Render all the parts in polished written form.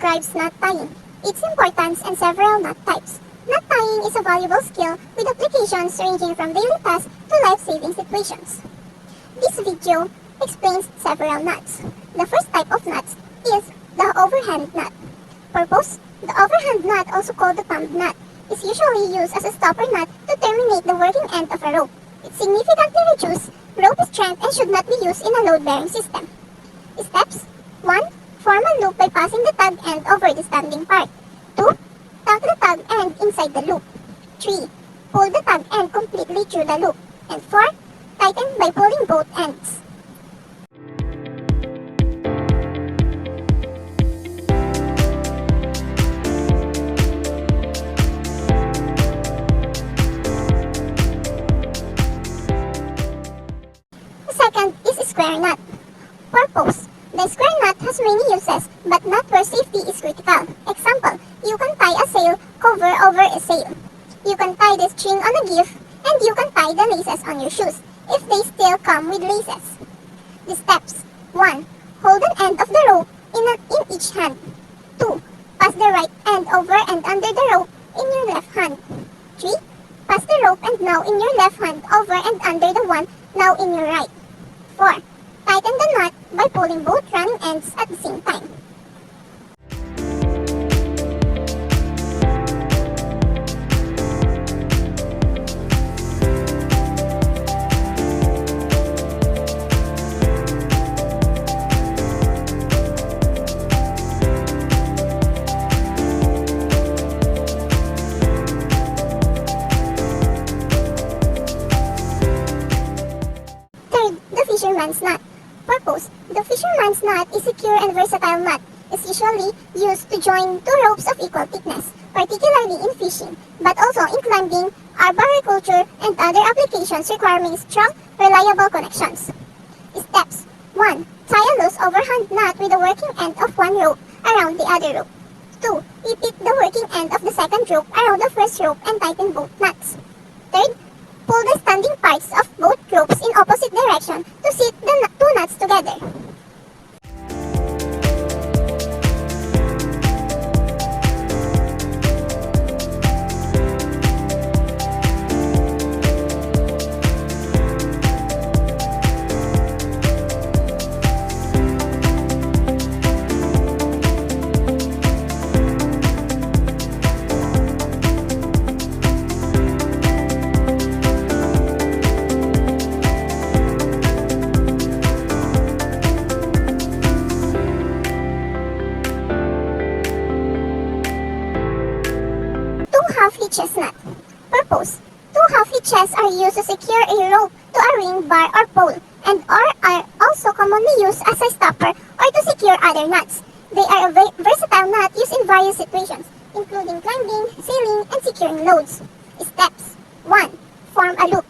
describes knot tying, its importance, and several knot types. Knot tying is a valuable skill with applications ranging from daily tasks to life-saving situations. This video explains several knots. The first type of knots is the overhand knot. Purpose: the overhand knot, also called the thumb knot, is usually used as a stopper knot to terminate the working end of a rope. It significantly reduces rope strength and should not be used in a load-bearing system. Steps: 1. Form a loop by passing the tag end over the standing part. 2. Tuck the tag end inside the loop. 3. Pull the tag end completely through the loop. And 4. Tighten by pulling both ends. Second is square knot. Purpose: the square knot has many uses, but not where safety is critical. Example: you can tie a sail cover over a sail. You can tie the string on a gift, and you can tie the laces on your shoes, if they still come with laces. The steps: 1. Hold an end of the rope in each hand. 2. Pass the right end over and under the rope in your left hand. 3. Pass the rope and now in your left hand over and under the one now in your right. 4. Tighten the knot by pulling both running ends at the same time. Third, the fisherman's knot. Purpose: the fisherman's knot is a secure and versatile knot. It's usually used to join two ropes of equal thickness, particularly in fishing, but also in climbing, arboriculture, and other applications requiring strong, reliable connections. Steps: 1. Tie a loose overhand knot with the working end of one rope around the other rope. 2. Repeat the working end of the second rope around the first rope and tighten both knots. 3rd, pull the standing parts of both ropes in opposite direction to sit the two knots together. Half hitches knot. Purpose: two half hitches are used to secure a rope to a ring, bar, or pole, and are also commonly used as a stopper or to secure other knots. They are a versatile knot used in various situations, including climbing, sailing, and securing loads. Steps: 1. Form a loop.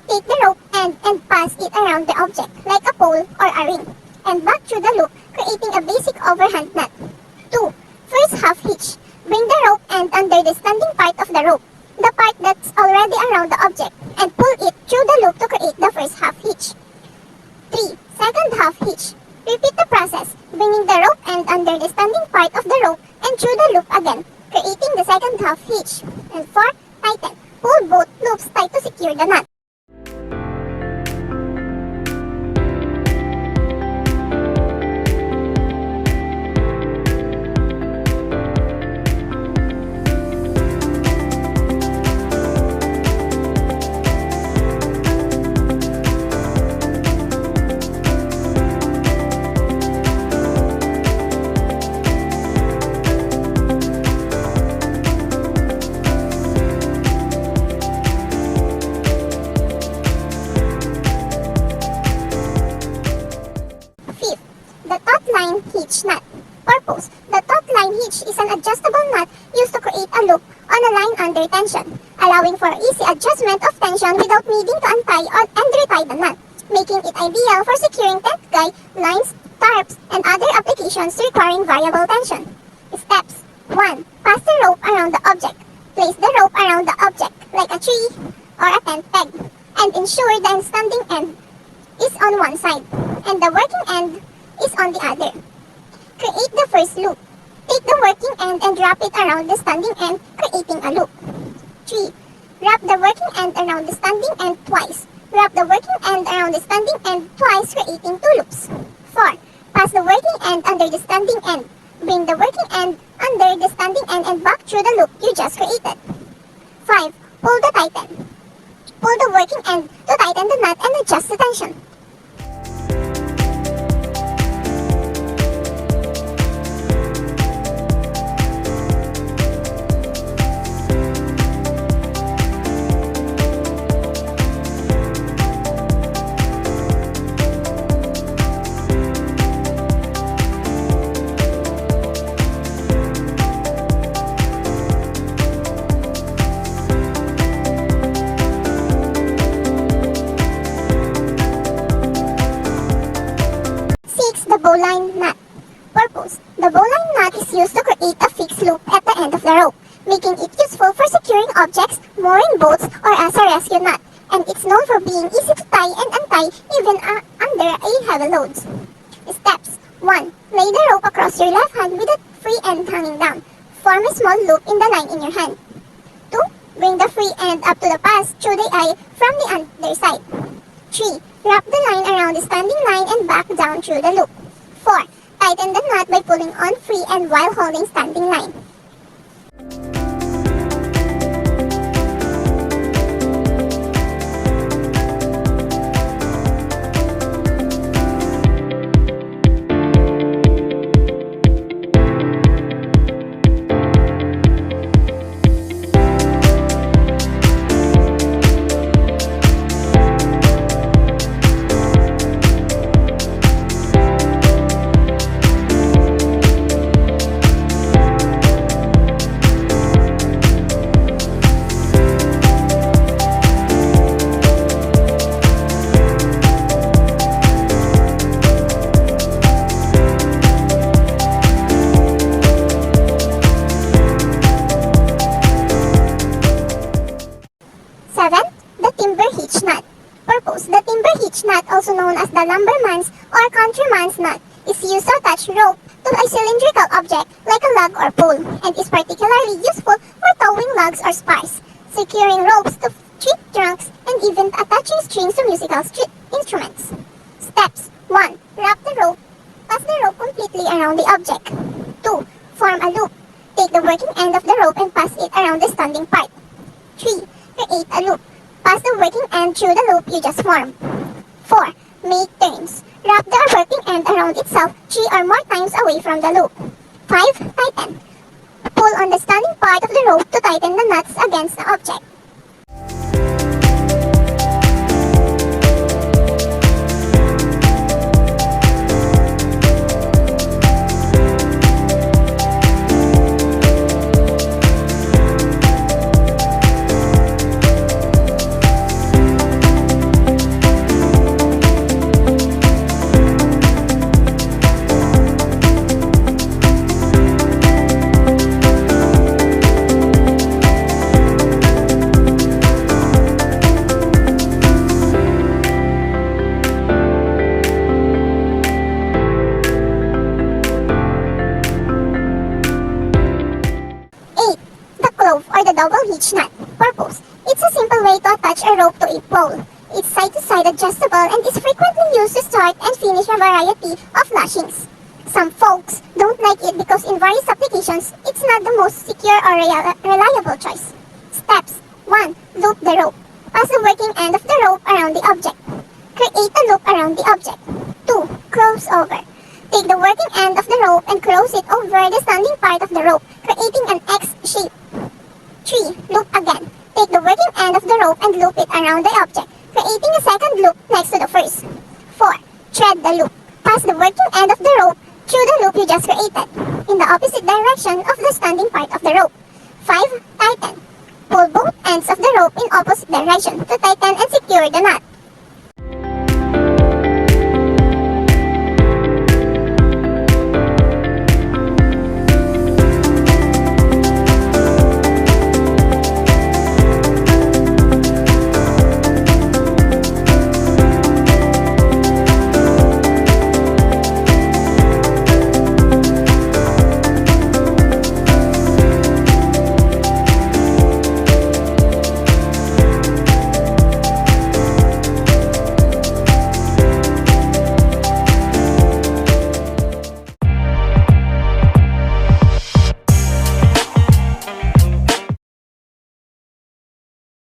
Take the rope end and pass it around the object, like a pole or a ring, and back through the loop, creating a basic overhand knot. 2. First half hitch. Bring the rope end under the standing part of the rope, the part that's already around the object, and pull it through the loop to create the first half hitch. 3. Second half hitch. Repeat the process, bringing the rope end under the standing part of the rope and through the loop again, creating the second half hitch. And 4. Tighten. Pull both loops tight to secure the knot. Hitch knot. Purpose: the taut line hitch is an adjustable knot used to create a loop on a line under tension, allowing for easy adjustment of tension without needing to untie and retie the knot, making it ideal for securing tent guy, lines, tarps, and other applications requiring variable tension. Steps: 1. Pass the rope around the object. Place the rope around the object, like a tree or a tent peg, and ensure the standing end is on one side, and the working end is on the other. Create the first loop. Take the working end and wrap it around the standing end, creating a loop. 3. Wrap the working end around the standing end twice. Wrap the working end around the standing end twice, creating 2 loops. 4. Pass the working end under the standing end. Bring the working end under the standing end and back through the loop you just created. 5. Pull the tighten. Pull the working end to tighten the knot and adjust the tension. The bowline knot. Purpose. The bowline knot is used to create a fixed loop at the end of the rope, making it useful for securing objects, mooring boats, or as a rescue knot, and it's known for being easy to tie and untie even under a heavy load. Steps. 1. Lay the rope across your left hand with the free end hanging down. Form a small loop in the line in your hand. 2. Bring the free end up to the pass through the eye from the underside. 3. Wrap the line around the standing line and back down through the loop. 4. Tighten the knot by pulling on free end while holding standing line. The timber hitch knot, also known as the lumberman's or countryman's knot, is used to attach rope to a cylindrical object like a log or pole, and is particularly useful for towing logs or spars, securing ropes to tree trunks, and even attaching strings to musical instruments. Steps. 1. Wrap the rope. Pass the rope completely around the object. 2. Form a loop. Take the working end of the rope and pass it around the standing part. 3. Create a loop. Pass the working end through the loop you just formed. 4. Make turns. Wrap the working end around itself 3 or more times away from the loop. 5. Tighten. Pull on the standing part of the rope to tighten the nuts against the object. Or the double hitch knot. Purpose. It's a simple way to attach a rope to a pole. It's side-to-side adjustable and is frequently used to start and finish a variety of lashings. Some folks don't like it because in various applications, it's not the most secure or reliable choice. Steps. 1. Loop the rope. Pass the working end of the rope around the object. Create a loop around the object. 2. Cross over. Take the working end of the rope and cross it over the standing part of the rope, creating an X shape. 3. Loop again. Take the working end of the rope and loop it around the object, creating a second loop next to the first. 4. Thread the loop. Pass the working end of the rope through the loop you just created, in the opposite direction of the standing part of the rope. 5. Tighten. Pull both ends of the rope in opposite direction to tighten and secure the knot.